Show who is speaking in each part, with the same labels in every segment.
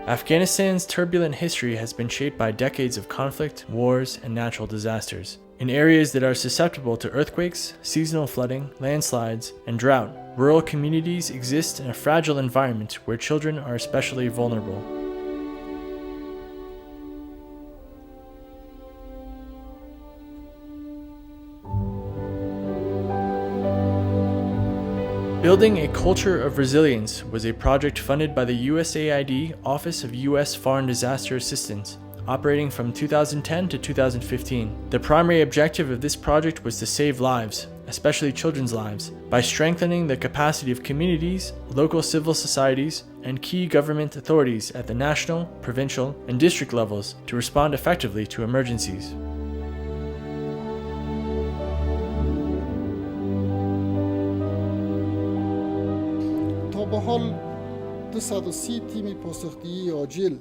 Speaker 1: Afghanistan's turbulent history has been shaped by decades of conflict, wars, and natural disasters. In areas that are susceptible to earthquakes, seasonal flooding, landslides, and drought, rural communities exist in a fragile environment where children are especially vulnerable. Building a Culture of Resilience was a project funded by the USAID Office of U.S. Foreign Disaster Assistance, operating from 2010 to 2015. The primary objective of this project was to save lives, especially children's lives, by strengthening the capacity of communities, local civil societies, and key government authorities at the national, provincial, and district levels to respond effectively to emergencies.
Speaker 2: به حال 230 تیم پاسخگویی عاجل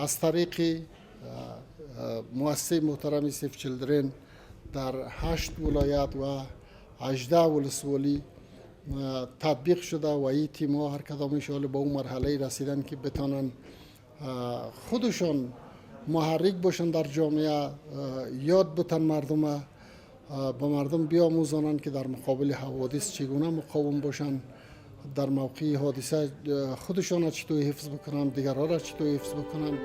Speaker 2: از طریق مؤسسه محترم سیف چیلدرن در 8 ولایت و 18 ولسوالی تطبیق شده و این تیم ها هر کدام انشاءالله به اون مرحله رسیدن که بتانن خودشان محرک باشن در جامعه، یاد بتن مردم به مردم بیاموزانن که در مقابل حوادث چگونه مقاوم باشن، در موقع حادثه خودشان را چطور حفظ بکنن، دیگران را چطور حفظ بکنن.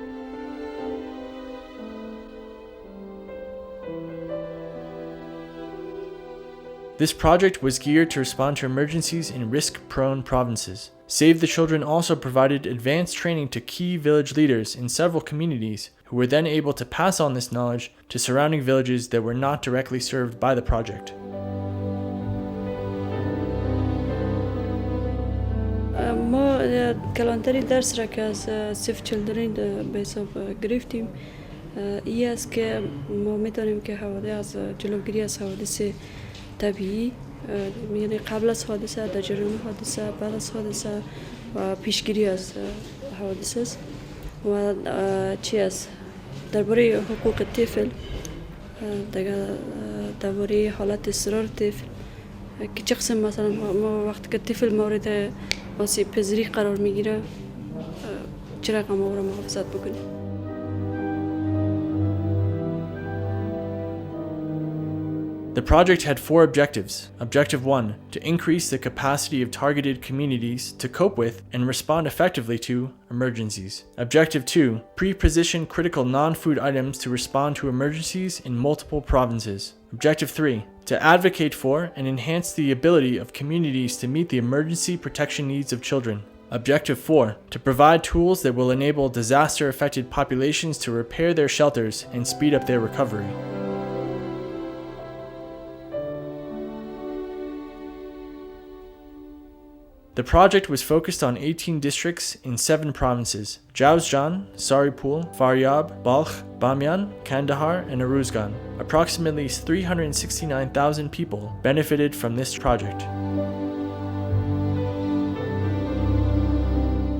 Speaker 1: This project was geared to respond to emergencies in risk-prone provinces. Save the Children also provided advanced training to key village leaders in several communities who were then able to pass on this knowledge to surrounding villages that were not directly served by the project.
Speaker 3: ما کلانتری درس را که از سیف چیلدرن به حساب گرفتیم این است که ما می‌دانیم که حوادث از جلوگیری از حوادث طبیعی، یعنی قبل از حادثه، در جریان حادثه، بعد از حادثه و پیشگیری از حوادث است و چی است درباره حقوق طفل، درباره حالت اضطرار طفل که چه قسم مثلا ما وقتی که طفل مورد آسیب پذیری قرار میگیره چه رقم او را محافظت بکنیم.
Speaker 1: The project had 4 objectives. Objective 1, to increase the capacity of targeted communities to cope with and respond effectively to emergencies. Objective 2, pre-position critical non-food items to respond to emergencies in multiple provinces. Objective 3, to advocate for and enhance the ability of communities to meet the emergency protection needs of children. Objective 4, to provide tools that will enable disaster-affected populations to repair their shelters and speed up their recovery. The project was focused on 18 districts in 7 provinces: Jawzjan, Saripul, Faryab, Balkh, Bamiyan, Kandahar, and Uruzgan. Approximately 369,000 people benefited from this project.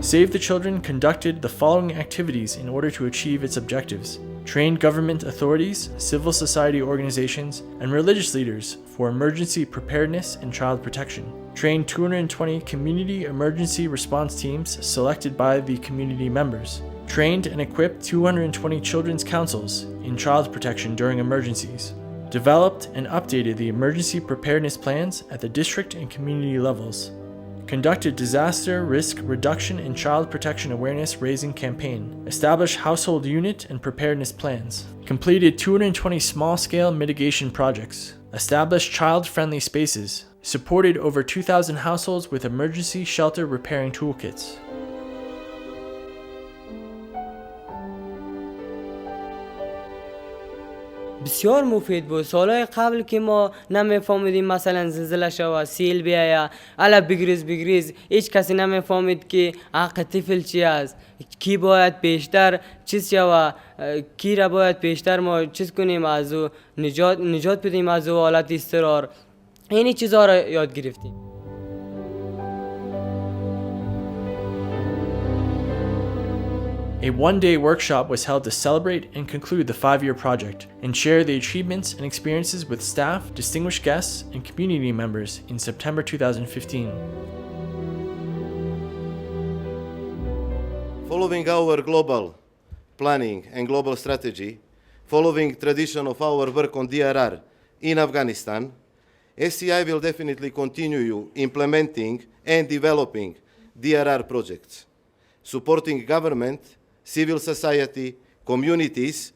Speaker 1: Save the Children conducted the following activities in order to achieve its objectives: trained government authorities, civil society organizations, and religious leaders for emergency preparedness and child protection. Trained 220 community emergency response teams selected by the community members. Trained and equipped 220 children's councils in child protection during emergencies. Developed and updated the emergency preparedness plans at the district and community levels. Conducted disaster risk reduction and child protection awareness raising campaign. Established household unit and preparedness plans. Completed 220 small-scale mitigation projects. Established child-friendly spaces. Supported over 2,000 households with emergency shelter repairing toolkits.
Speaker 4: بسیار مفید بود. سالهای قبل که ما نمیفهمیدیم مثلا زلزله شود، سیل بیاید، الا بگریز هیچ کسی نمیفهمید که حق طفل چی است، کی باید بیشتر چیز شود، کی را باید بیشتر ما چیز کنیم، از او نجات بدیم از او حالت اضطرار. این چیزها را یاد گرفتیم.
Speaker 1: A one-day workshop was held to celebrate and conclude the 5-year project and share the achievements and experiences with staff, distinguished guests, and community members in September 2015.
Speaker 5: Following our global planning and global strategy, following tradition of our work on DRR in Afghanistan, SCI will definitely continue implementing and developing DRR projects, supporting government, civil society, communities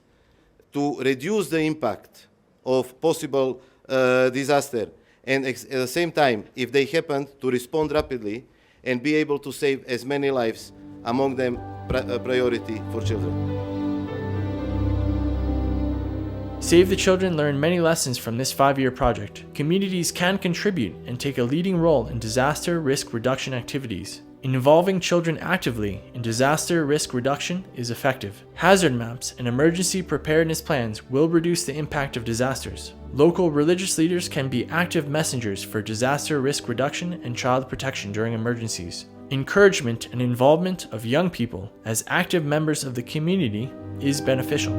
Speaker 5: to reduce the impact of possible disaster, and at the same time, if they happen, to respond rapidly and be able to save as many lives, among them priority for children.
Speaker 1: Save the Children learned many lessons from this 5-year project. Communities can contribute and take a leading role in disaster risk reduction activities. Involving children actively in disaster risk reduction is effective. Hazard maps and emergency preparedness plans will reduce the impact of disasters. Local religious leaders can be active messengers for disaster risk reduction and child protection during emergencies. Encouragement and involvement of young people as active members of the community is beneficial.